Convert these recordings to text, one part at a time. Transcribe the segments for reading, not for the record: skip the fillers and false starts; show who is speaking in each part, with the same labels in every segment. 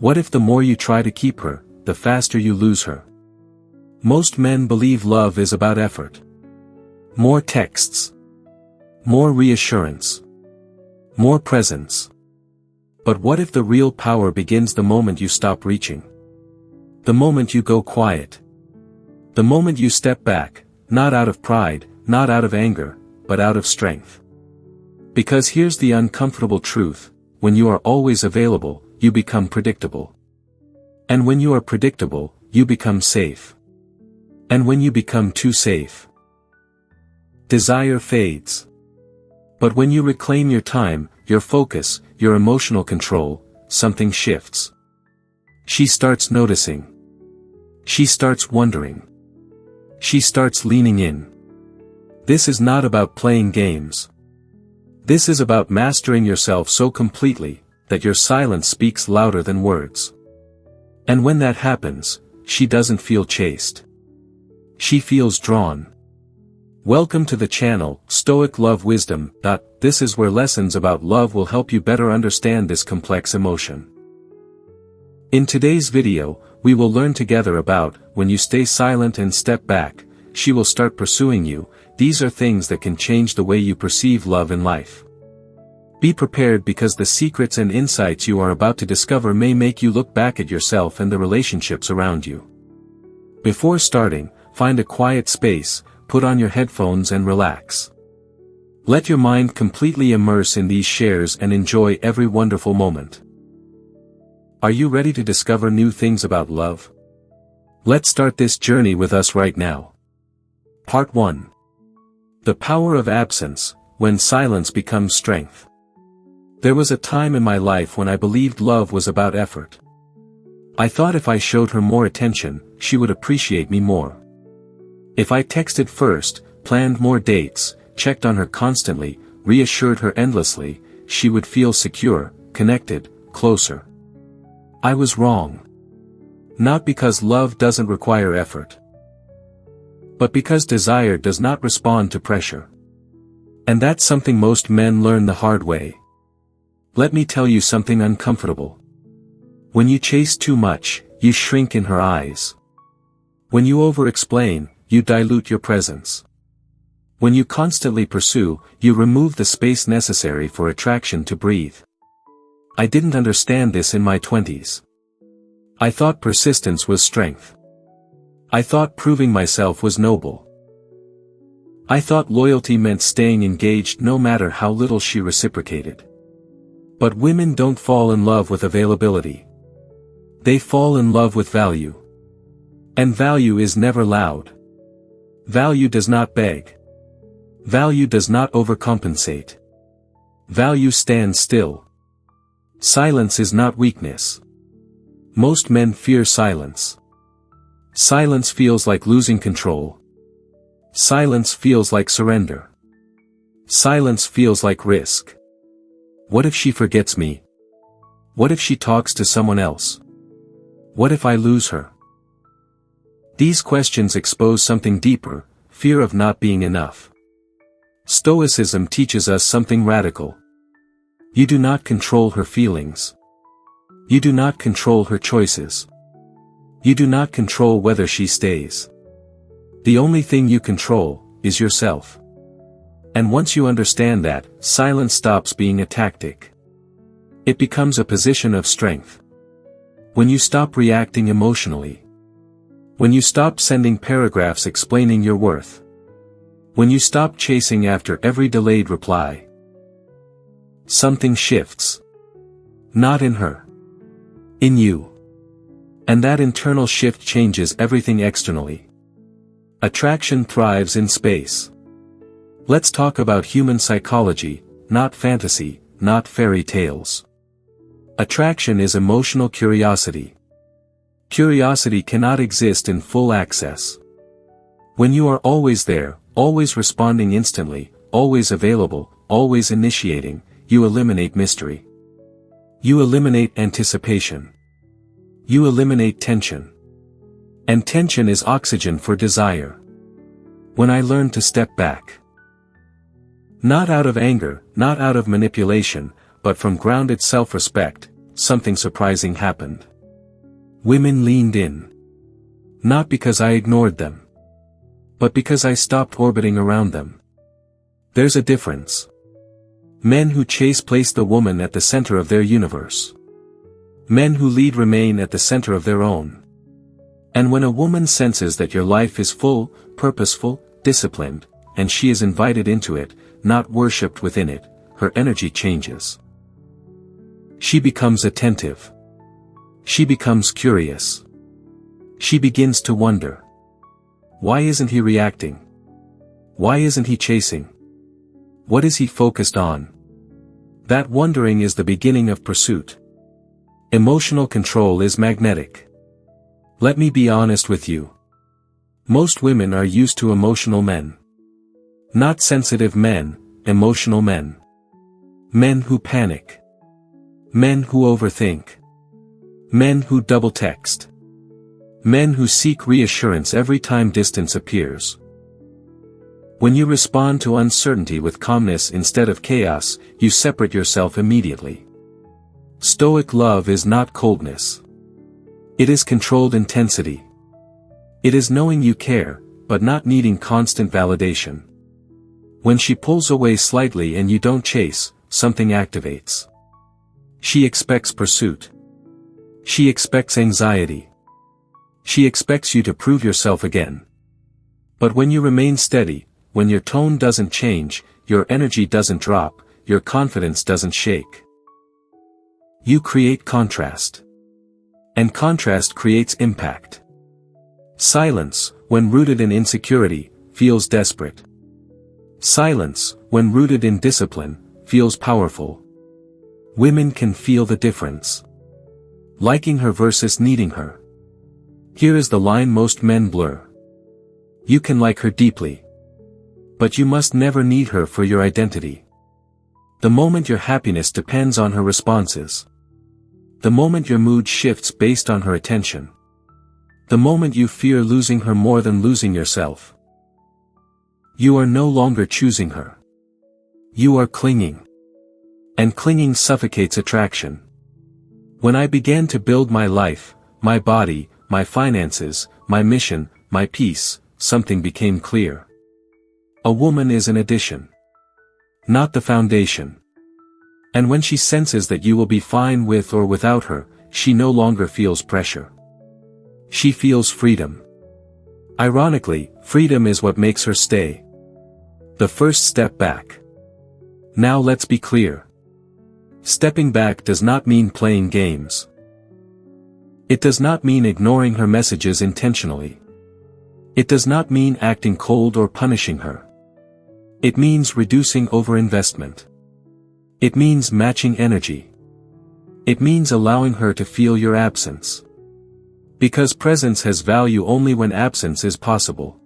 Speaker 1: What if the more you try to keep her, the faster you lose her? Most men believe love is about effort. More texts. More reassurance. More presence. But what if the real power begins the moment you stop reaching? The moment you go quiet. The moment you step back, not out of pride, not out of anger, but out of strength. Because here's the uncomfortable truth, when you are always available, you become predictable. And when you are predictable, you become safe. And when you become too safe, desire fades. But when you reclaim your time, your focus, your emotional control, something shifts. She starts noticing. She starts wondering. She starts leaning in. This is not about playing games. This is about mastering yourself so completely, that your silence speaks louder than words. And when that happens, she doesn't feel chased. She feels drawn. Welcome to the channel, Stoic Love Wisdom. This is where lessons about love will help you better understand this complex emotion. In today's video, we will learn together about, when you stay silent and step back, she will start pursuing you. These are things that can change the way you perceive love in life. Be prepared because the secrets and insights you are about to discover may make you look back at yourself and the relationships around you. Before starting, find a quiet space, put on your headphones and relax. Let your mind completely immerse in these shares and enjoy every wonderful moment. Are you ready to discover new things about love? Let's start this journey with us right now. Part 1. The power of absence, when silence becomes strength. There was a time in my life when I believed love was about effort. I thought if I showed her more attention, she would appreciate me more. If I texted first, planned more dates, checked on her constantly, reassured her endlessly, she would feel secure, connected, closer. I was wrong. Not because love doesn't require effort, but because desire does not respond to pressure. And that's something most men learn the hard way. Let me tell you something uncomfortable. When you chase too much, you shrink in her eyes. When you over-explain, you dilute your presence. When you constantly pursue, you remove the space necessary for attraction to breathe. I didn't understand this in my 20s. I thought persistence was strength. I thought proving myself was noble. I thought loyalty meant staying engaged no matter how little she reciprocated. But women don't fall in love with availability. They fall in love with value. And value is never loud. Value does not beg. Value does not overcompensate. Value stands still. Silence is not weakness. Most men fear silence. Silence feels like losing control. Silence feels like surrender. Silence feels like risk. What if she forgets me? What if she talks to someone else? What if I lose her? These questions expose something deeper, fear of not being enough. Stoicism teaches us something radical. You do not control her feelings. You do not control her choices. You do not control whether she stays. The only thing you control is yourself. And once you understand that, silence stops being a tactic. It becomes a position of strength. When you stop reacting emotionally. When you stop sending paragraphs explaining your worth. When you stop chasing after every delayed reply. Something shifts. Not in her. In you. And that internal shift changes everything externally. Attraction thrives in space. Let's talk about human psychology, not fantasy, not fairy tales. Attraction is emotional curiosity. Curiosity cannot exist in full access. When you are always there, always responding instantly, always available, always initiating, you eliminate mystery. You eliminate anticipation. You eliminate tension. And tension is oxygen for desire. When I learned to step back. Not out of anger, not out of manipulation, but from grounded self-respect, something surprising happened. Women leaned in. Not because I ignored them, but because I stopped orbiting around them. There's a difference. Men who chase place the woman at the center of their universe. Men who lead remain at the center of their own. And when a woman senses that your life is full, purposeful, disciplined, and she is invited into it, not worshipped within it, her energy changes. She becomes attentive. She becomes curious. She begins to wonder. Why isn't he reacting? Why isn't he chasing? What is he focused on? That wondering is the beginning of pursuit. Emotional control is magnetic. Let me be honest with you. Most women are used to emotional men. Not sensitive men, emotional men. Men who panic. Men who overthink. Men who double text. Men who seek reassurance every time distance appears. When you respond to uncertainty with calmness instead of chaos, you separate yourself immediately. Stoic love is not coldness. It is controlled intensity. It is knowing you care, but not needing constant validation. When she pulls away slightly and you don't chase, something activates. She expects pursuit. She expects anxiety. She expects you to prove yourself again. But when you remain steady, when your tone doesn't change, your energy doesn't drop, your confidence doesn't shake. You create contrast. And contrast creates impact. Silence, when rooted in insecurity, feels desperate. Silence, when rooted in discipline, feels powerful. Women can feel the difference. Liking her versus needing her. Here is the line most men blur. You can like her deeply. But you must never need her for your identity. The moment your happiness depends on her responses. The moment your mood shifts based on her attention. The moment you fear losing her more than losing yourself. You are no longer choosing her. You are clinging. And clinging suffocates attraction. When I began to build my life, my body, my finances, my mission, my peace, something became clear. A woman is an addition. Not the foundation. And when she senses that you will be fine with or without her, she no longer feels pressure. She feels freedom. Ironically, freedom is what makes her stay. The first step back. Now let's be clear. Stepping back does not mean playing games. It does not mean ignoring her messages intentionally. It does not mean acting cold or punishing her. It means reducing overinvestment. It means matching energy. It means allowing her to feel your absence. Because presence has value only when absence is possible.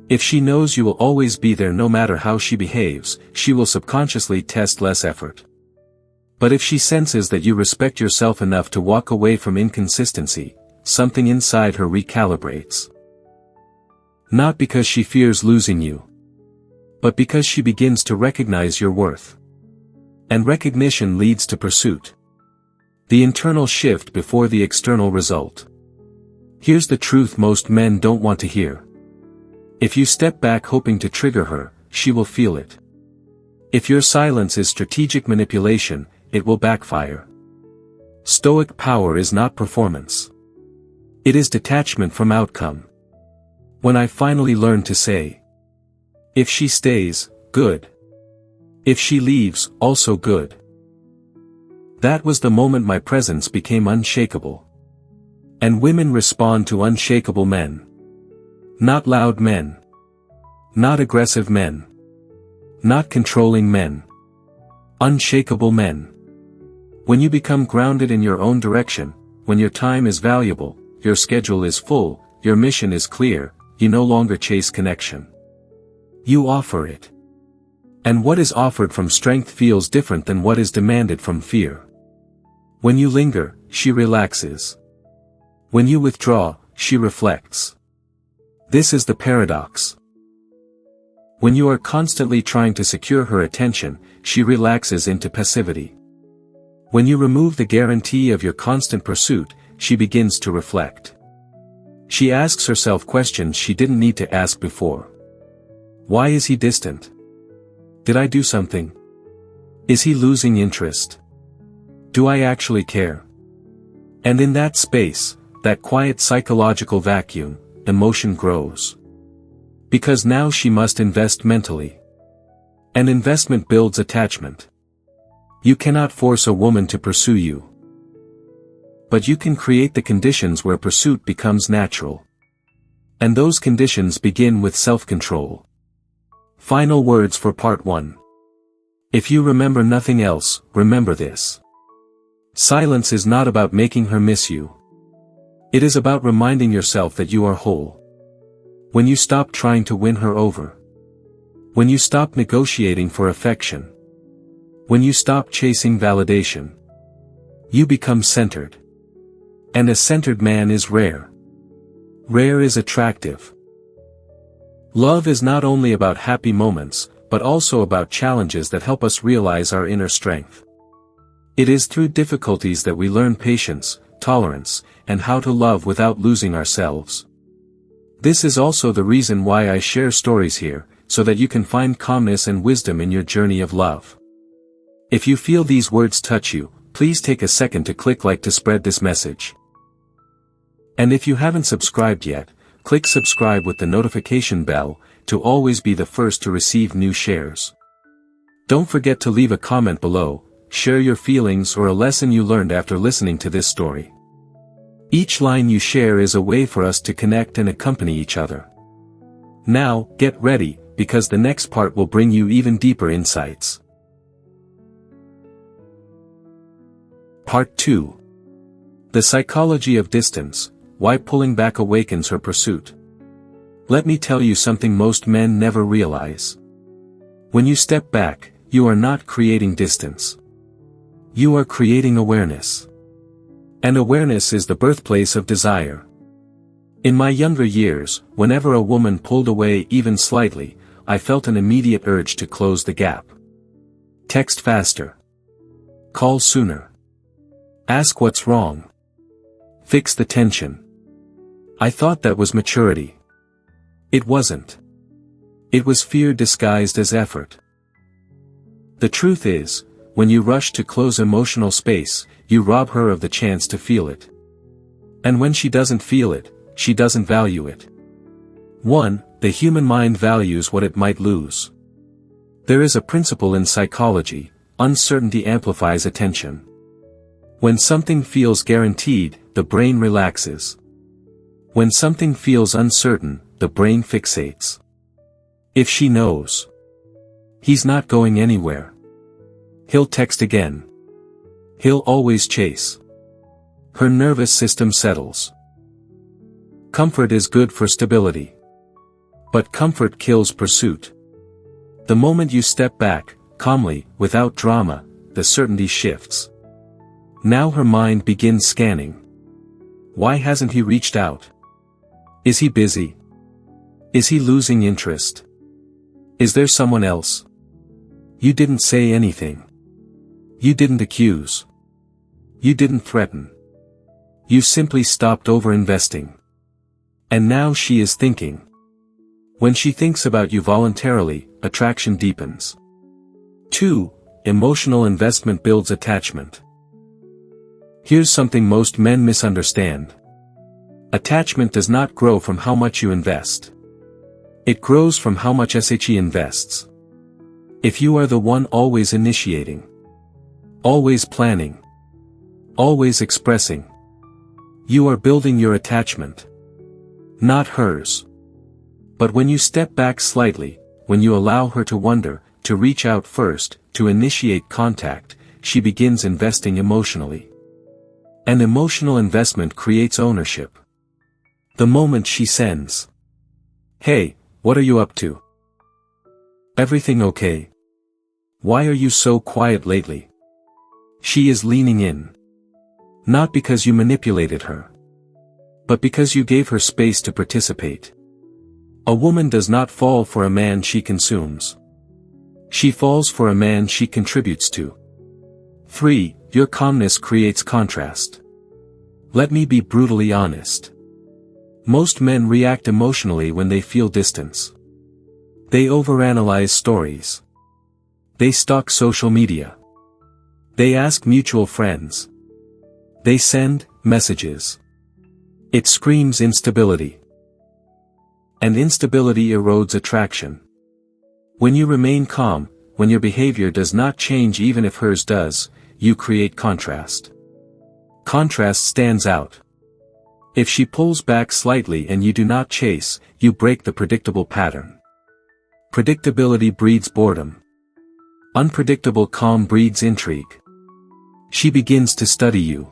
Speaker 1: If she knows you will always be there no matter how she behaves, she will subconsciously test less effort. But if she senses that you respect yourself enough to walk away from inconsistency, something inside her recalibrates. Not because she fears losing you, but because she begins to recognize your worth. And recognition leads to pursuit. The internal shift before the external result. Here's the truth most men don't want to hear. If you step back hoping to trigger her, she will feel it. If your silence is strategic manipulation, it will backfire. Stoic power is not performance. It is detachment from outcome. When I finally learned to say, if she stays, good. If she leaves, also good. That was the moment my presence became unshakable. And women respond to unshakable men. Not loud men. Not aggressive men. Not controlling men. Unshakable men. When you become grounded in your own direction, when your time is valuable, your schedule is full, your mission is clear, you no longer chase connection. You offer it. And what is offered from strength feels different than what is demanded from fear. When you linger, she relaxes. When you withdraw, she reflects. This is the paradox. When you are constantly trying to secure her attention, she relaxes into passivity. When you remove the guarantee of your constant pursuit, she begins to reflect. She asks herself questions she didn't need to ask before. Why is he distant? Did I do something? Is he losing interest? Do I actually care? And in that space, that quiet psychological vacuum, emotion grows. Because now she must invest mentally. And investment builds attachment. You cannot force a woman to pursue you. But you can create the conditions where pursuit becomes natural. And those conditions begin with self-control. Final words for part 1. If you remember nothing else, remember this. Silence is not about making her miss you. It is about reminding yourself that you are whole. When you stop trying to win her over. When you stop negotiating for affection. When you stop chasing validation. You become centered. And a centered man is rare. Rare is attractive. Love is not only about happy moments, but also about challenges that help us realize our inner strength. It is through difficulties that we learn patience, tolerance, and how to love without losing ourselves. This is also the reason why I share stories here, so that you can find calmness and wisdom in your journey of love. If you feel these words touch you, please take a second to click like to spread this message. And if you haven't subscribed yet, click subscribe with the notification bell, to always be the first to receive new shares. Don't forget to leave a comment below, share your feelings or a lesson you learned after listening to this story. Each line you share is a way for us to connect and accompany each other. Now, get ready, because the next part will bring you even deeper insights. Part 2. The psychology of distance, why pulling back awakens her pursuit. Let me tell you something most men never realize. When you step back, you are not creating distance. You are creating awareness. And awareness is the birthplace of desire. In my younger years, whenever a woman pulled away even slightly, I felt an immediate urge to close the gap. Text faster. Call sooner. Ask what's wrong. Fix the tension. I thought that was maturity. It wasn't. It was fear disguised as effort. The truth is, when you rush to close emotional space, you rob her of the chance to feel it. And when she doesn't feel it, she doesn't value it. 1. The human mind values what it might lose. There is a principle in psychology: uncertainty amplifies attention. When something feels guaranteed, the brain relaxes. When something feels uncertain, the brain fixates. If she knows he's not going anywhere, he'll text again. He'll always chase. Her nervous system settles. Comfort is good for stability. But comfort kills pursuit. The moment you step back, calmly, without drama, the certainty shifts. Now her mind begins scanning. Why hasn't he reached out? Is he busy? Is he losing interest? Is there someone else? You didn't say anything. You didn't accuse. You didn't threaten. You simply stopped over-investing. And now she is thinking. When she thinks about you voluntarily, attraction deepens. 2. Emotional investment builds attachment. Here's something most men misunderstand. Attachment does not grow from how much you invest. It grows from how much she invests. If you are the one always initiating, always planning, always expressing, you are building your attachment. Not hers. But when you step back slightly, when you allow her to wonder, to reach out first, to initiate contact, she begins investing emotionally. An emotional investment creates ownership. The moment she sends, "Hey, what are you up to? Everything okay? Why are you so quiet lately?" She is leaning in. Not because you manipulated her, but because you gave her space to participate. A woman does not fall for a man she consumes. She falls for a man she contributes to. 3. your calmness creates contrast. Let me be brutally honest. Most men react emotionally when they feel distance. They overanalyze stories. They stalk social media. They ask mutual friends. They send messages. It screams instability. And instability erodes attraction. When you remain calm, when your behavior does not change even if hers does, you create contrast. Contrast stands out. If she pulls back slightly and you do not chase, you break the predictable pattern. Predictability breeds boredom. Unpredictable calm breeds intrigue. She begins to study you.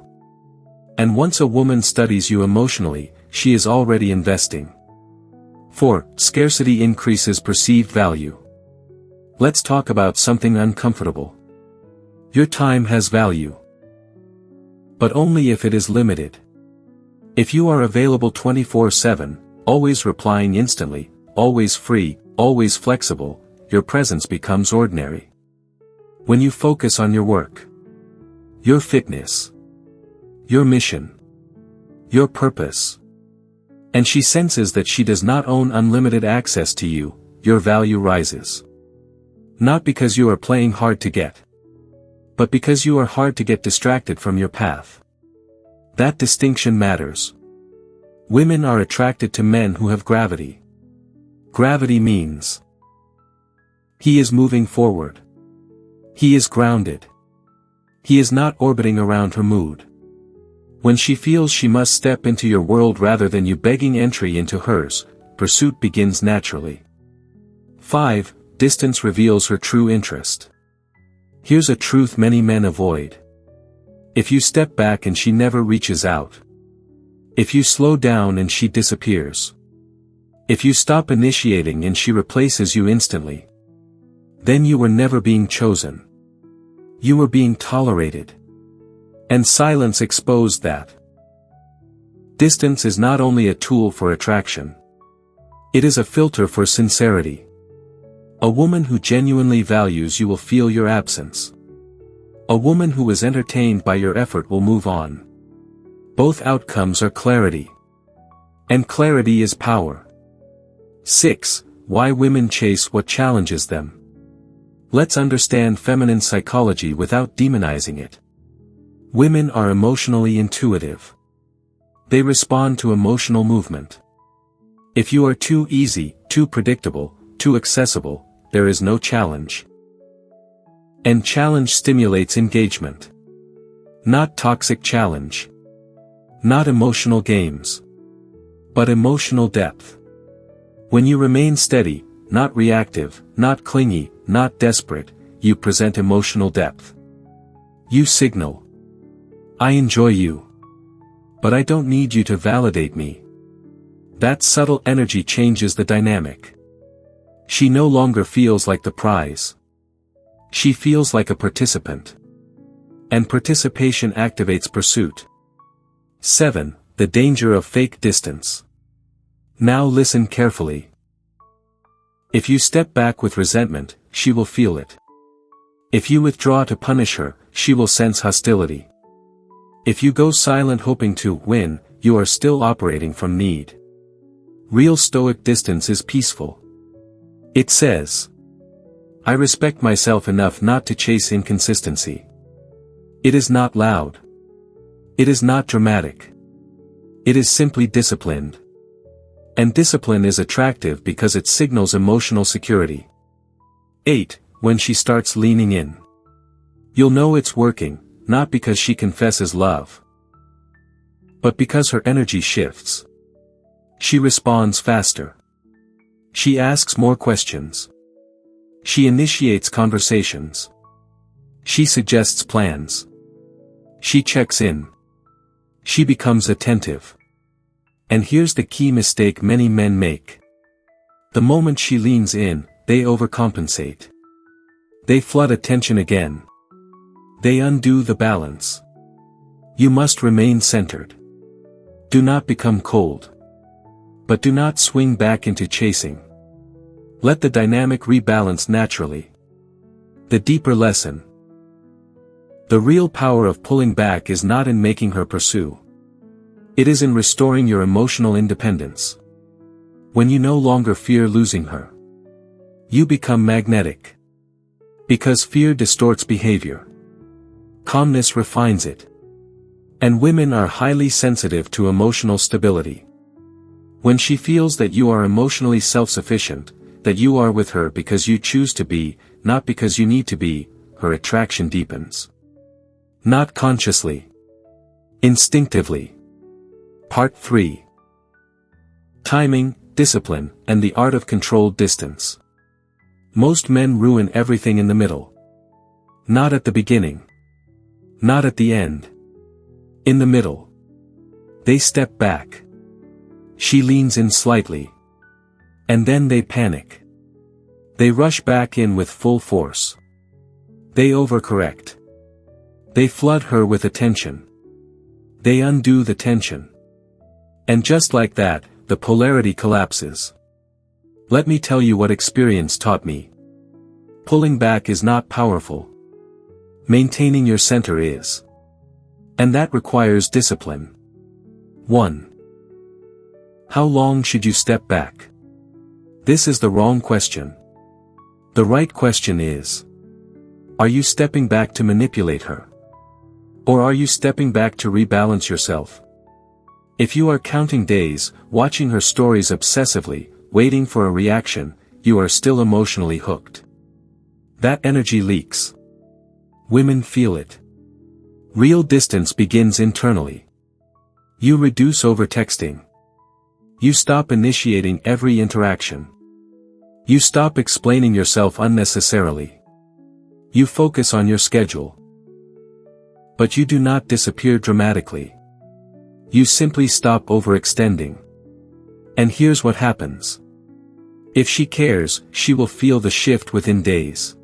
Speaker 1: And once a woman studies you emotionally, she is already investing. 4. Scarcity increases perceived value. Let's talk about something uncomfortable. Your time has value. But only if it is limited. If you are available 24/7, always replying instantly, always free, always flexible, your presence becomes ordinary. When you focus on your work, your fitness, your mission, your purpose, and she senses that she does not own unlimited access to you, your value rises. Not because you are playing hard to get, but because you are hard to get distracted from your path. That distinction matters. Women are attracted to men who have gravity. Gravity means he is moving forward. He is grounded. He is not orbiting around her mood. When she feels she must step into your world rather than you begging entry into hers, pursuit begins naturally. 5. Distance reveals her true interest. Here's a truth many men avoid. If you step back and she never reaches out. If you slow down and she disappears. If you stop initiating and she replaces you instantly. Then you were never being chosen. You were being tolerated. And silence exposed that. Distance is not only a tool for attraction. It is a filter for sincerity. A woman who genuinely values you will feel your absence. A woman who is entertained by your effort will move on. Both outcomes are clarity. And clarity is power. 6. Why women chase what challenges them. Let's understand feminine psychology without demonizing it. Women are emotionally intuitive. They respond to emotional movement. If you are too easy, too predictable, too accessible, there is no challenge. And challenge stimulates engagement. Not toxic challenge. Not emotional games. But emotional depth. When you remain steady, not reactive, not clingy, not desperate, you present emotional depth. You signal. I enjoy you. But I don't need you to validate me. That subtle energy changes the dynamic. She no longer feels like the prize. She feels like a participant. And participation activates pursuit. 7. The danger of fake distance. Now listen carefully. If you step back with resentment, she will feel it. If you withdraw to punish her, she will sense hostility. If you go silent hoping to win, you are still operating from need. Real Stoic distance is peaceful. It says, I respect myself enough not to chase inconsistency. It is not loud. It is not dramatic. It is simply disciplined. And discipline is attractive because it signals emotional security. 8. When she starts leaning in. You'll know it's working, not because she confesses love, but because her energy shifts. She responds faster. She asks more questions. She initiates conversations. She suggests plans. She checks in. She becomes attentive. And here's the key mistake many men make. The moment she leans in, they overcompensate. They flood attention again. They undo the balance. You must remain centered. Do not become cold. But do not swing back into chasing. Let the dynamic rebalance naturally. The deeper lesson. The real power of pulling back is not in making her pursue. It is in restoring your emotional independence. When you no longer fear losing her, you become magnetic. Because fear distorts behavior, calmness refines it. And women are highly sensitive to emotional stability. When she feels that you are emotionally self-sufficient, that you are with her because you choose to be, not because you need to be, her attraction deepens. Not consciously. Instinctively. Part 3. Timing, discipline, and the art of controlled distance. Most men ruin everything in the middle. Not at the beginning. Not at the end. In the middle. They step back. She leans in slightly. And then they panic. They rush back in with full force. They overcorrect. They flood her with attention. They undo the tension. And just like that, the polarity collapses. Let me tell you what experience taught me. Pulling back is not powerful. Maintaining your center is. And that requires discipline. 1. How long should you step back? This is the wrong question. The right question is, are you stepping back to manipulate her? Or are you stepping back to rebalance yourself? If you are counting days, watching her stories obsessively, waiting for a reaction, you are still emotionally hooked. That energy leaks. Women feel it. Real distance begins internally. You reduce over-texting. You stop initiating every interaction. You stop explaining yourself unnecessarily. You focus on your schedule. But you do not disappear dramatically. You simply stop overextending. And here's what happens. If she cares, she will feel the shift within days.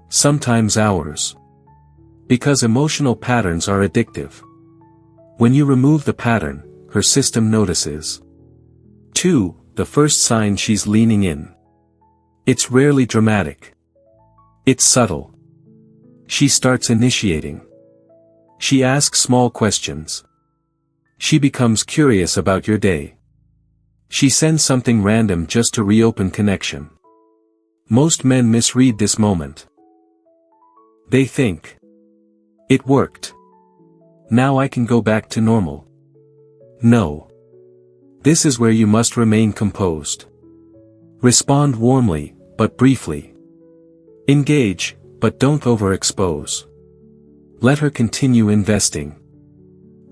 Speaker 1: Sometimes hours. Because emotional patterns are addictive. When you remove the pattern, her system notices. 2. The first sign she's leaning in. It's rarely dramatic. It's subtle. She starts initiating. She asks small questions. She becomes curious about your day. She sends something random just to reopen connection. Most men misread this moment. They think, it worked. Now I can go back to normal. No. This is where you must remain composed. Respond warmly, but briefly. Engage, but don't overexpose. Let her continue investing.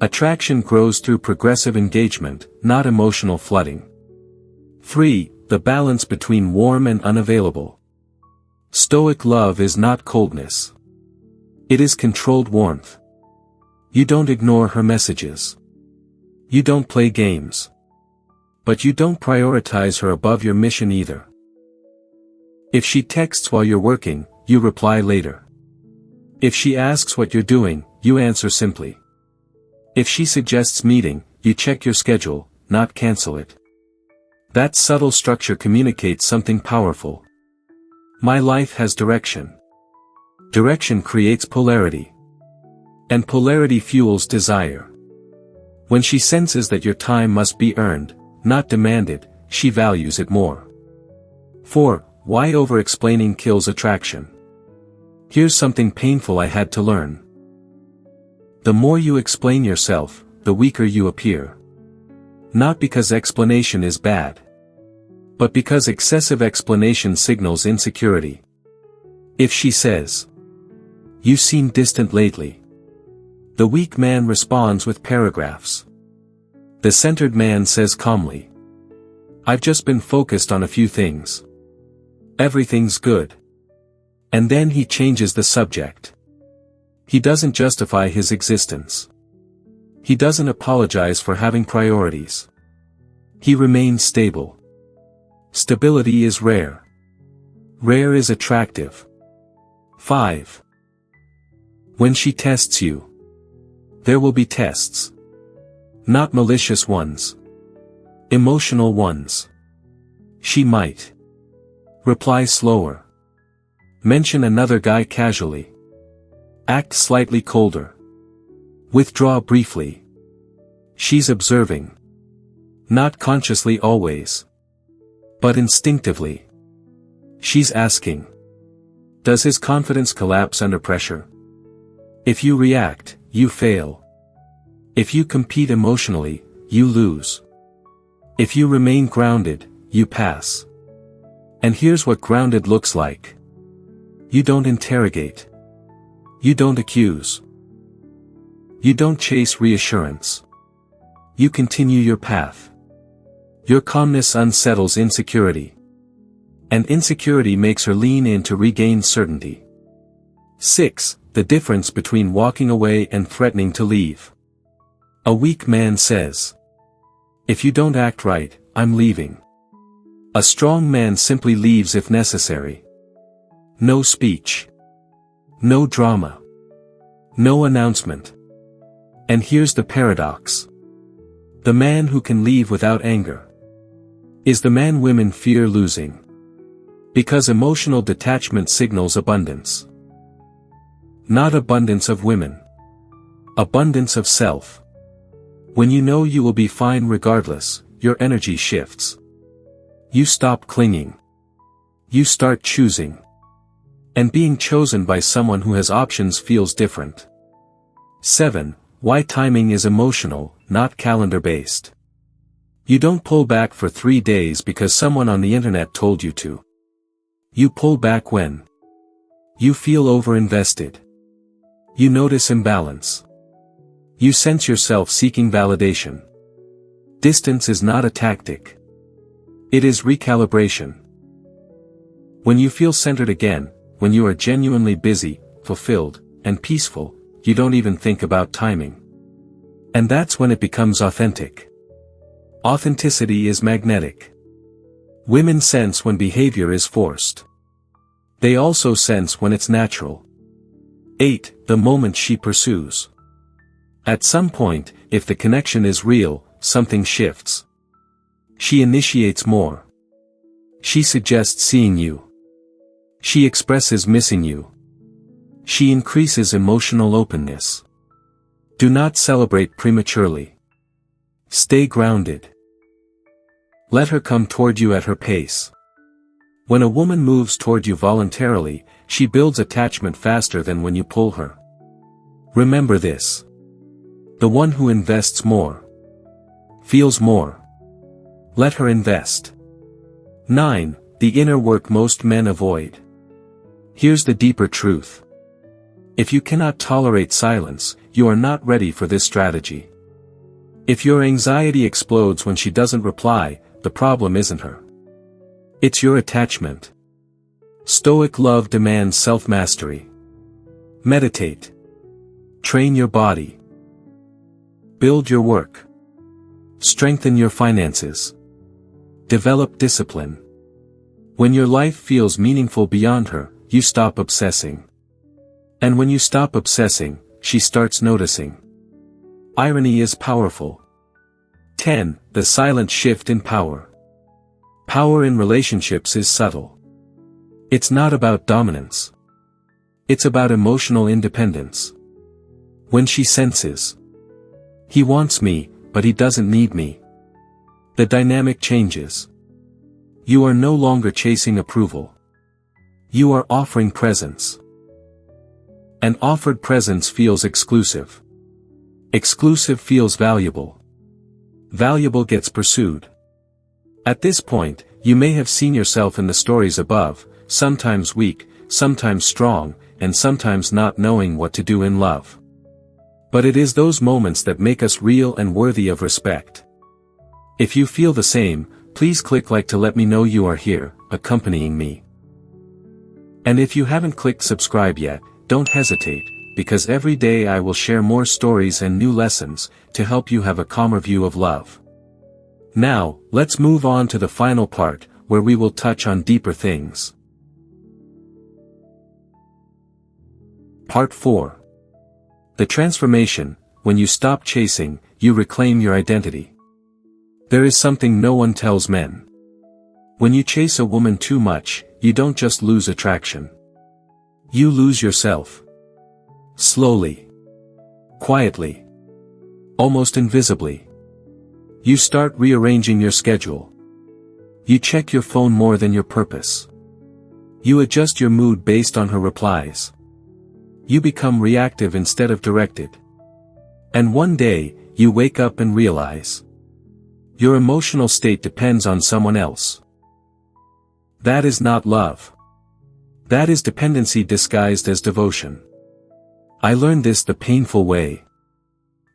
Speaker 1: Attraction grows through progressive engagement, not emotional flooding. 3. The balance between warm and unavailable. Stoic love is not coldness. It is controlled warmth. You don't ignore her messages. You don't play games. But you don't prioritize her above your mission either. If she texts while you're working, you reply later. If she asks what you're doing, you answer simply. If she suggests meeting, you check your schedule, not cancel it. That subtle structure communicates something powerful. My life has direction. Direction creates polarity. And polarity fuels desire. When she senses that your time must be earned, not demanded, she values it more. 4. Why over-explaining kills attraction. Here's something painful I had to learn. The more you explain yourself, the weaker you appear. Not because explanation is bad. But because excessive explanation signals insecurity. If she says, "You seem distant lately," the weak man responds with paragraphs. The centered man says calmly, "I've just been focused on a few things. Everything's good." And then he changes the subject. He doesn't justify his existence. He doesn't apologize for having priorities. He remains stable. Stability is rare. Rare is attractive. 5. When she tests you. There will be tests. Not malicious ones. Emotional ones. She might reply slower. Mention another guy casually. Act slightly colder. Withdraw briefly. She's observing. Not consciously always. But instinctively. She's asking. Does his confidence collapse under pressure? If you react, you fail. If you compete emotionally, you lose. If you remain grounded, you pass. And here's what grounded looks like. You don't interrogate. You don't accuse. You don't chase reassurance. You continue your path. Your calmness unsettles insecurity. And insecurity makes her lean in to regain certainty. 6. The difference between walking away and threatening to leave. A weak man says, "If you don't act right, I'm leaving." A strong man simply leaves if necessary. No speech. No drama. No announcement. And here's the paradox. The man who can leave without anger is the man women fear losing. Because emotional detachment signals abundance. Not abundance of women. Abundance of self. When you know you will be fine regardless, your energy shifts. You stop clinging. You start choosing. And being chosen by someone who has options feels different. 7. Why timing is emotional, not calendar-based. You don't pull back for 3 days because someone on the internet told you to. You pull back when you feel overinvested. You notice imbalance. You sense yourself seeking validation. Distance is not a tactic. It is recalibration. When you feel centered again, when you are genuinely busy, fulfilled, and peaceful, you don't even think about timing. And that's when it becomes authentic. Authenticity is magnetic. Women sense when behavior is forced. They also sense when it's natural. 8. The moment she pursues. At some point, if the connection is real, something shifts. She initiates more. She suggests seeing you. She expresses missing you. She increases emotional openness. Do not celebrate prematurely. Stay grounded. Let her come toward you at her pace. When a woman moves toward you voluntarily, she builds attachment faster than when you pull her. Remember this. The one who invests more feels more. Let her invest. 9. The inner work most men avoid. Here's the deeper truth. If you cannot tolerate silence, you are not ready for this strategy. If your anxiety explodes when she doesn't reply, the problem isn't her. It's your attachment. Stoic love demands self-mastery. Meditate. Train your body. Build your work. Strengthen your finances. Develop discipline. When your life feels meaningful beyond her, you stop obsessing. And when you stop obsessing, she starts noticing. Irony is powerful. 10. The silent shift in power. Power in relationships is subtle. It's not about dominance. It's about emotional independence. When she senses, he wants me, but he doesn't need me, the dynamic changes. You are no longer chasing approval. You are offering presence. And offered presence feels exclusive. Exclusive feels valuable. Valuable gets pursued. At this point, you may have seen yourself in the stories above, sometimes weak, sometimes strong, and sometimes not knowing what to do in love. But it is those moments that make us real and worthy of respect. If you feel the same, please click like to let me know you are here, accompanying me. And if you haven't clicked subscribe yet, don't hesitate, because every day I will share more stories and new lessons, to help you have a calmer view of love. Now, let's move on to the final part, where we will touch on deeper things. Part 4. The transformation. When you stop chasing, you reclaim your identity. There is something no one tells men. When you chase a woman too much, you don't just lose attraction. You lose yourself. Slowly. Quietly. Almost invisibly. You start rearranging your schedule. You check your phone more than your purpose. You adjust your mood based on her replies. You become reactive instead of directed. And one day, you wake up and realize your emotional state depends on someone else. That is not love. That is dependency disguised as devotion. I learned this the painful way.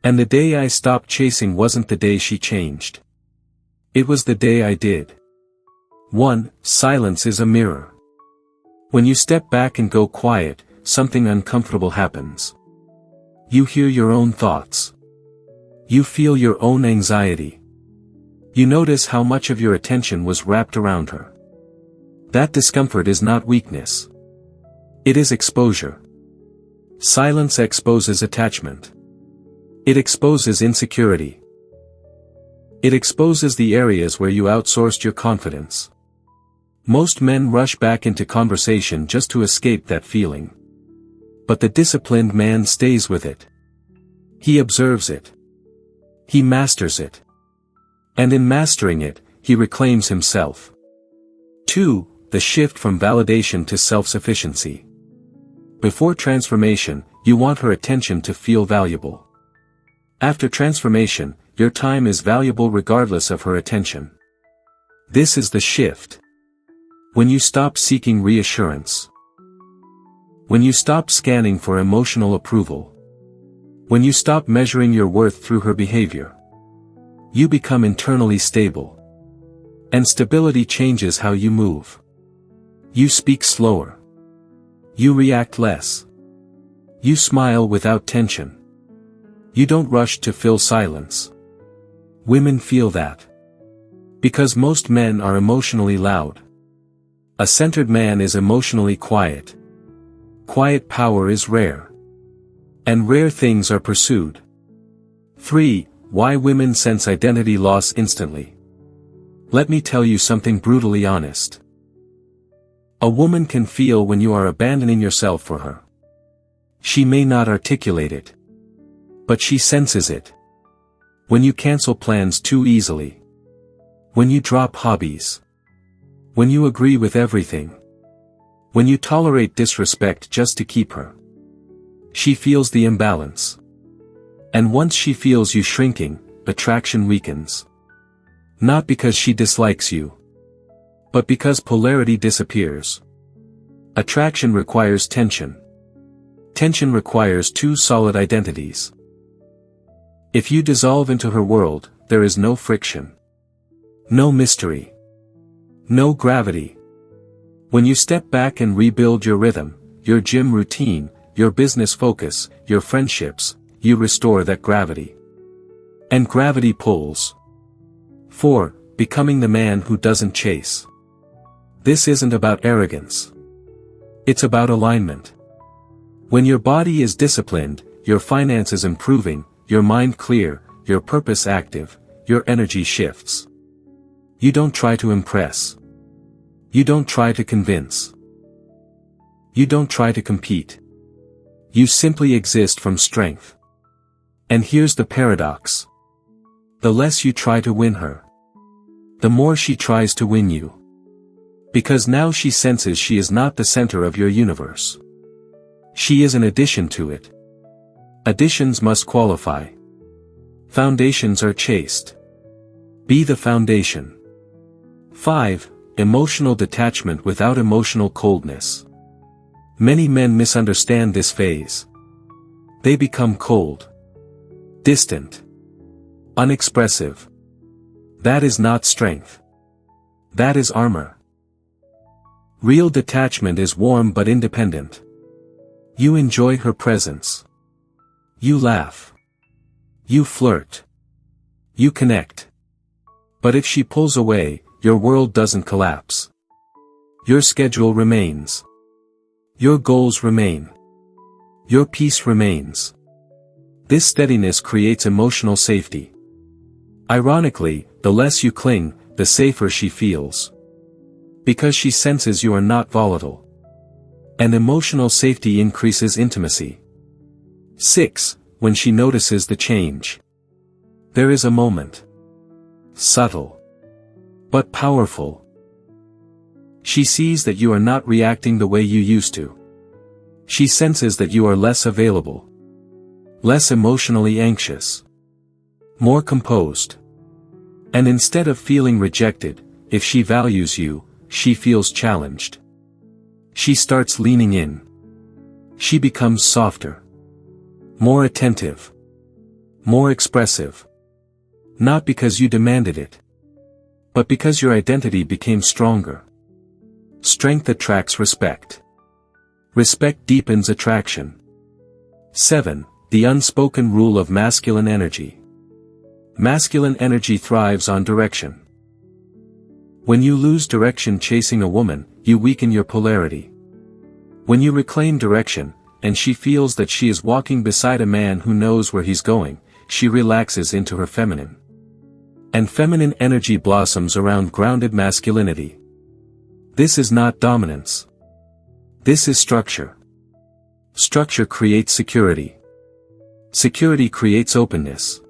Speaker 1: And the day I stopped chasing wasn't the day she changed. It was the day I did. 1. Silence is a mirror. When you step back and go quiet, something uncomfortable happens. You hear your own thoughts. You feel your own anxiety. You notice how much of your attention was wrapped around her. That discomfort is not weakness. It is exposure. Silence exposes attachment. It exposes insecurity. It exposes the areas where you outsourced your confidence. Most men rush back into conversation just to escape that feeling. But the disciplined man stays with it. He observes it. He masters it. And in mastering it, he reclaims himself. 2. The shift from validation to self-sufficiency. Before transformation, you want her attention to feel valuable. After transformation, your time is valuable regardless of her attention. This is the shift. When you stop seeking reassurance. When you stop scanning for emotional approval. When you stop measuring your worth through her behavior. You become internally stable. And stability changes how you move. You speak slower. You react less. You smile without tension. You don't rush to fill silence. Women feel that. Because most men are emotionally loud. A centered man is emotionally quiet. Quiet power is rare. And rare things are pursued. 3. Why women sense identity loss instantly. Let me tell you something brutally honest. A woman can feel when you are abandoning yourself for her. She may not articulate it. But she senses it. When you cancel plans too easily. When you drop hobbies. When you agree with everything. When you tolerate disrespect just to keep her. She feels the imbalance. And once she feels you shrinking, attraction weakens. Not because she dislikes you. But because polarity disappears. Attraction requires tension. Tension requires two solid identities. If you dissolve into her world, there is no friction. No mystery. No gravity. When you step back and rebuild your rhythm, your gym routine, your business focus, your friendships, you restore that gravity. And gravity pulls. 4. Becoming the man who doesn't chase. This isn't about arrogance. It's about alignment. When your body is disciplined, your finances improving, your mind clear, your purpose active, your energy shifts. You don't try to impress. You don't try to convince. You don't try to compete. You simply exist from strength. And here's the paradox. The less you try to win her, the more she tries to win you. Because now she senses she is not the center of your universe. She is an addition to it. Additions must qualify. Foundations are chaste. Be the foundation. 5. Emotional detachment without emotional coldness. Many men misunderstand this phase. They become cold. Distant. Unexpressive. That is not strength. That is armor. Real detachment is warm but independent. You enjoy her presence. You laugh. You flirt. You connect. But if she pulls away, your world doesn't collapse. Your schedule remains. Your goals remain. Your peace remains. This steadiness creates emotional safety. Ironically, the less you cling, the safer she feels. Because she senses you are not volatile. And emotional safety increases intimacy. 6. When she notices the change. There is a moment. Subtle. But powerful. She sees that you are not reacting the way you used to. She senses that you are less available. Less emotionally anxious. More composed. And instead of feeling rejected, if she values you, she feels challenged. She starts leaning in. She becomes softer. More attentive. More expressive. Not because you demanded it. But because your identity became stronger. Strength attracts respect. Respect deepens attraction. 7. The unspoken rule of masculine energy. Masculine energy thrives on direction. When you lose direction chasing a woman, you weaken your polarity. When you reclaim direction, and she feels that she is walking beside a man who knows where he's going, she relaxes into her feminine. And feminine energy blossoms around grounded masculinity. This is not dominance. This is structure. Structure creates security. Security creates openness.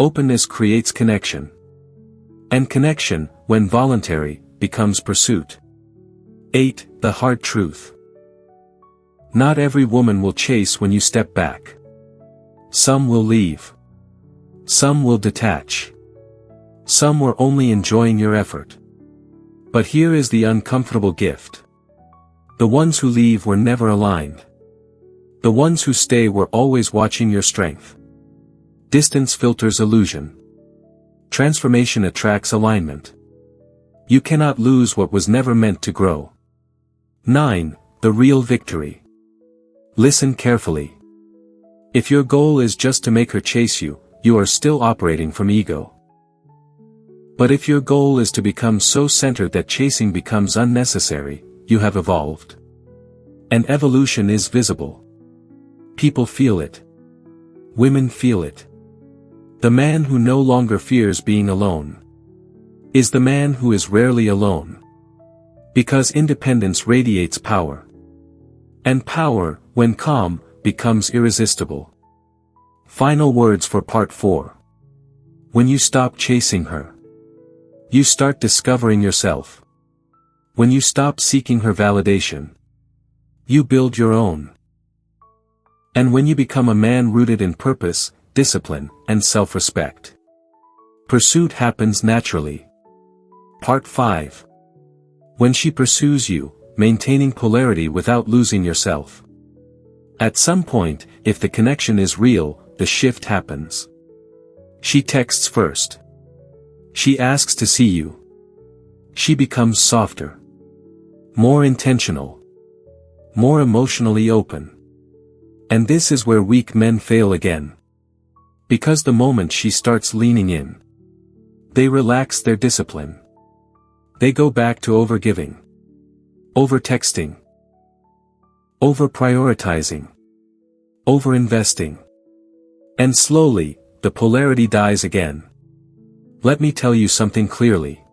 Speaker 1: Openness creates connection. And connection, when voluntary, becomes pursuit. 8. The hard truth. Not every woman will chase when you step back. Some will leave. Some will detach. Some were only enjoying your effort. But here is the uncomfortable gift. The ones who leave were never aligned. The ones who stay were always watching your strength. Distance filters illusion. Transformation attracts alignment. You cannot lose what was never meant to grow. 9. The real victory. Listen carefully. If your goal is just to make her chase you, you are still operating from ego. But if your goal is to become so centered that chasing becomes unnecessary, you have evolved. And evolution is visible. People feel it. Women feel it. The man who no longer fears being alone is the man who is rarely alone. Because independence radiates power. And power, when calm, becomes irresistible. Final words for part 4. When you stop chasing her, you start discovering yourself. When you stop seeking her validation, you build your own. And when you become a man rooted in purpose, discipline, and self-respect, pursuit happens naturally. Part 5. When she pursues you, maintaining polarity without losing yourself. At some point, if the connection is real, the shift happens. She texts first. She asks to see you. She becomes softer. More intentional. More emotionally open. And this is where weak men fail again. Because the moment she starts leaning in, they relax their discipline. They go back to overgiving. Over-texting. Over-prioritizing. Over-investing. And slowly, the polarity dies again. Let me tell you something clearly.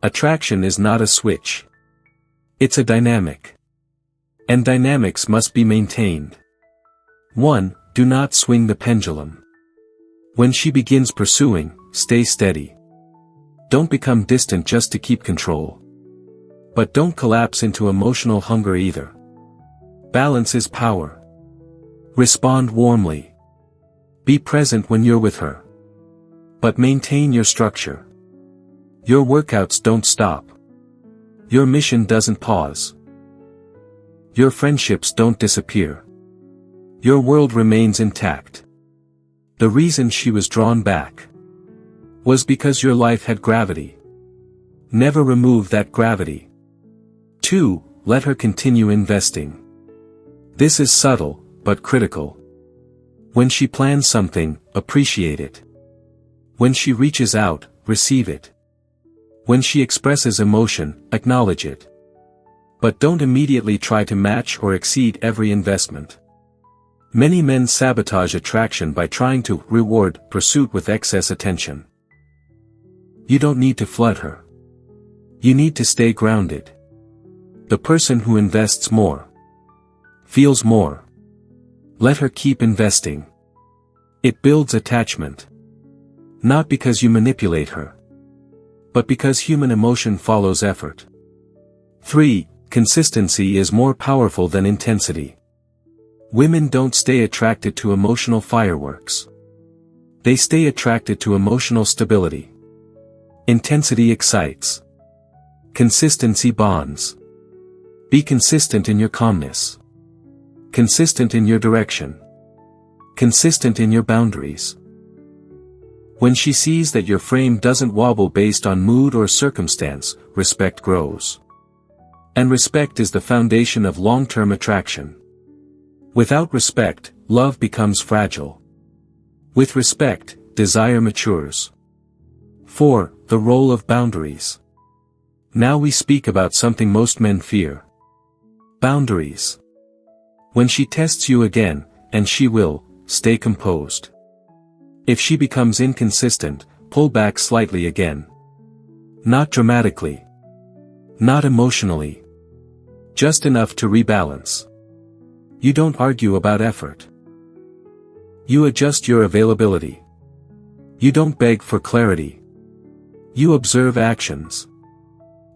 Speaker 1: Attraction is not a switch. It's a dynamic. And dynamics must be maintained. 1. Do not swing the pendulum. When she begins pursuing, stay steady. Don't become distant just to keep control. But don't collapse into emotional hunger either. Balance is power. Respond warmly. Be present when you're with her. But maintain your structure. Your workouts don't stop. Your mission doesn't pause. Your friendships don't disappear. Your world remains intact. The reason she was drawn back was because your life had gravity. Never remove that gravity. 2. Let her continue investing. This is subtle, but critical. When she plans something, appreciate it. When she reaches out, receive it. When she expresses emotion, acknowledge it. But don't immediately try to match or exceed every investment. Many men sabotage attraction by trying to reward pursuit with excess attention. You don't need to flood her. You need to stay grounded. The person who invests more, feels more, Let her keep investing. It builds attachment. Not because you manipulate her, but because human emotion follows effort. 3. Consistency is more powerful than intensity. Women don't stay attracted to emotional fireworks. They stay attracted to emotional stability. Intensity excites. Consistency bonds. Be consistent in your calmness. Consistent in your direction. Consistent in your boundaries. When she sees that your frame doesn't wobble based on mood or circumstance, respect grows. And respect is the foundation of long-term attraction. Without respect, love becomes fragile. With respect, desire matures. 4. The role of boundaries. Now we speak about something most men fear. Boundaries. When she tests you again, and she will, stay composed. If she becomes inconsistent, pull back slightly again. Not dramatically. Not emotionally. Just enough to rebalance. You don't argue about effort. You adjust your availability. You don't beg for clarity. You observe actions.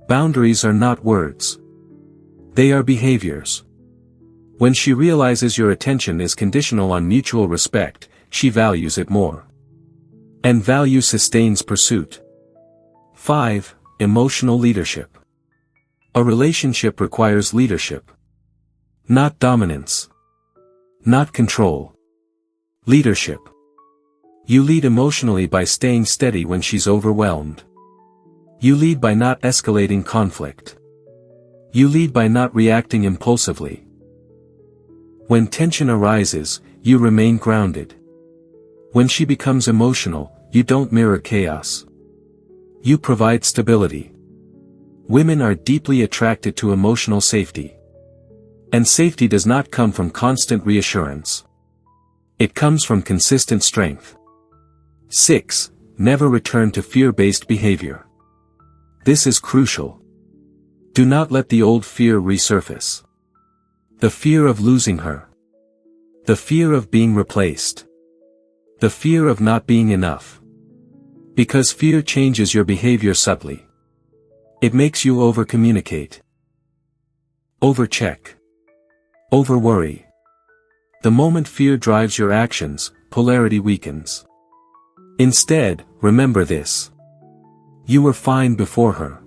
Speaker 1: Boundaries are not words. They are behaviors. When she realizes your attention is conditional on mutual respect, she values it more. And value sustains pursuit. 5. Emotional leadership. A relationship requires leadership. Not dominance. Not control. Leadership. You lead emotionally by staying steady when she's overwhelmed. You lead by not escalating conflict. You lead by not reacting impulsively. When tension arises, you remain grounded. When she becomes emotional, you don't mirror chaos. You provide stability. Women are deeply attracted to emotional safety. And safety does not come from constant reassurance. It comes from consistent strength. 6. Never return to fear-based behavior. This is crucial. Do not let the old fear resurface. The fear of losing her. The fear of being replaced. The fear of not being enough. Because fear changes your behavior subtly. It makes you over-communicate. Over-check. Over-worry. The moment fear drives your actions, polarity weakens. Instead, remember this. You were fine before her.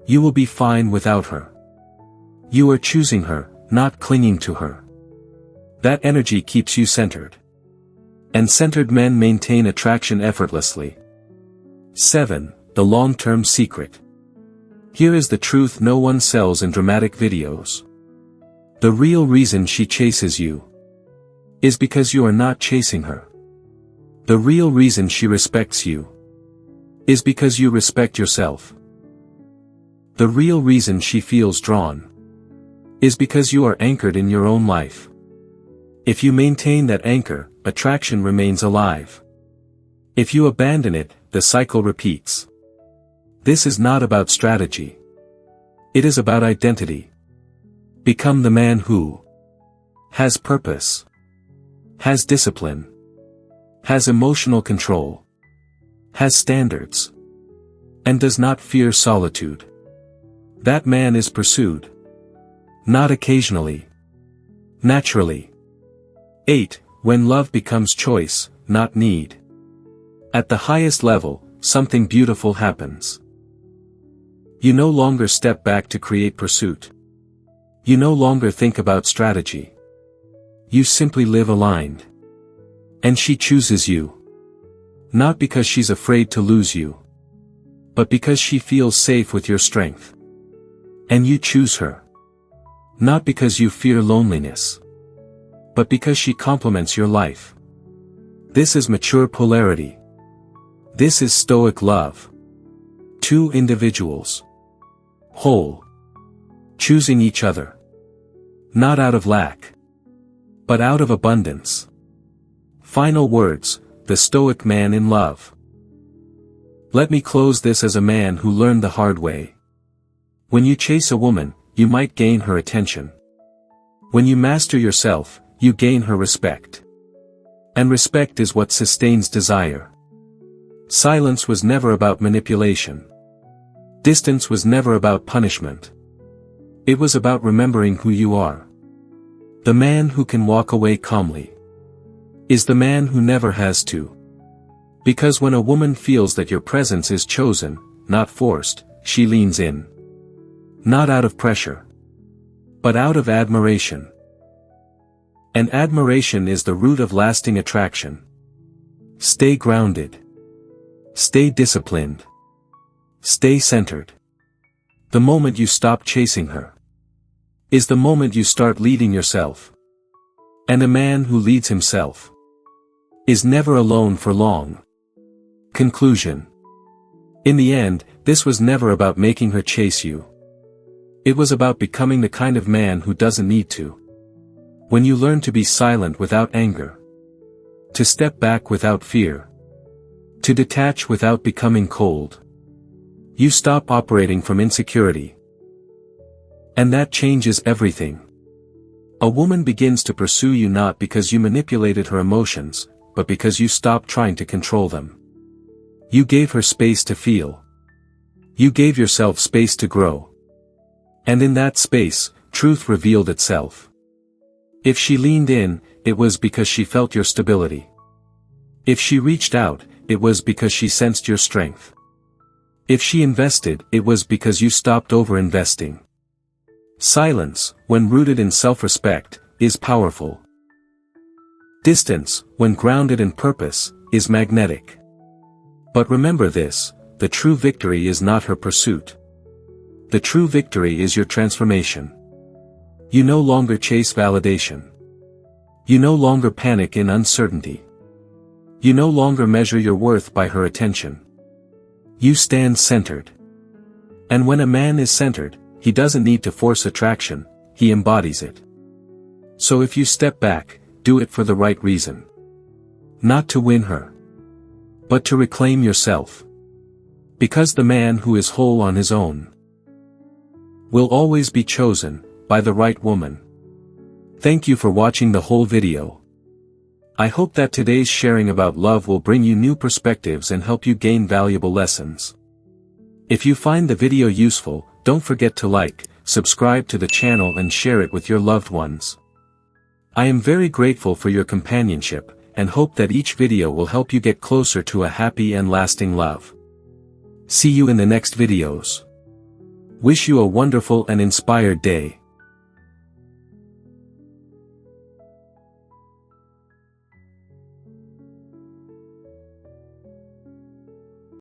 Speaker 1: You will be fine without her. You are choosing her, not clinging to her. That energy keeps you centered. And centered men maintain attraction effortlessly. 7. The long-term secret. Here is the truth no one sells in dramatic videos. The real reason she chases you is because you are not chasing her. The real reason she respects you is because you respect yourself. The real reason she feels drawn is because you are anchored in your own life. If you maintain that anchor, attraction remains alive. If you abandon it, the cycle repeats. This is not about strategy. It is about identity. Become the man who has purpose, has discipline, has emotional control, has standards, and does not fear solitude. That man is pursued. Not occasionally. Naturally. 8. When love becomes choice, not need. At the highest level, something beautiful happens. You no longer step back to create pursuit. You no longer think about strategy. You simply live aligned. And she chooses you. Not because she's afraid to lose you, but because she feels safe with your strength. And you choose her. Not because you fear loneliness, but because she complements your life. This is mature polarity. This is Stoic love. Two individuals. Whole. Choosing each other. Not out of lack, but out of abundance. Final words, the Stoic man in love. Let me close this as a man who learned the hard way. When you chase a woman, you might gain her attention. When you master yourself, you gain her respect. And respect is what sustains desire. Silence was never about manipulation. Distance was never about punishment. It was about remembering who you are. The man who can walk away calmly is the man who never has to. Because when a woman feels that your presence is chosen, not forced, she leans in. Not out of pressure, but out of admiration. And admiration is the root of lasting attraction. Stay grounded. Stay disciplined. Stay centered. The moment you stop chasing her is the moment you start leading yourself. And a man who leads himself is never alone for long. Conclusion. In the end, this was never about making her chase you. It was about becoming the kind of man who doesn't need to. When you learn to be silent without anger, to step back without fear, to detach without becoming cold, you stop operating from insecurity. And that changes everything. A woman begins to pursue you not because you manipulated her emotions, but because you stopped trying to control them. You gave her space to feel. You gave yourself space to grow. And in that space, truth revealed itself. If she leaned in, it was because she felt your stability. If she reached out, it was because she sensed your strength. If she invested, it was because you stopped over-investing. Silence, when rooted in self-respect, is powerful. Distance, when grounded in purpose, is magnetic. But remember this, the true victory is not her pursuit. The true victory is your transformation. You no longer chase validation. You no longer panic in uncertainty. You no longer measure your worth by her attention. You stand centered. And when a man is centered, he doesn't need to force attraction, he embodies it. So if you step back, do it for the right reason. Not to win her, but to reclaim yourself. Because the man who is whole on his own will always be chosen by the right woman. Thank you for watching the whole video. I hope that today's sharing about love will bring you new perspectives and help you gain valuable lessons. If you find the video useful, don't forget to like, subscribe to the channel and share it with your loved ones. I am very grateful for your companionship, and hope that each video will help you get closer to a happy and lasting love. See you in the next videos. Wish you a wonderful and inspired day.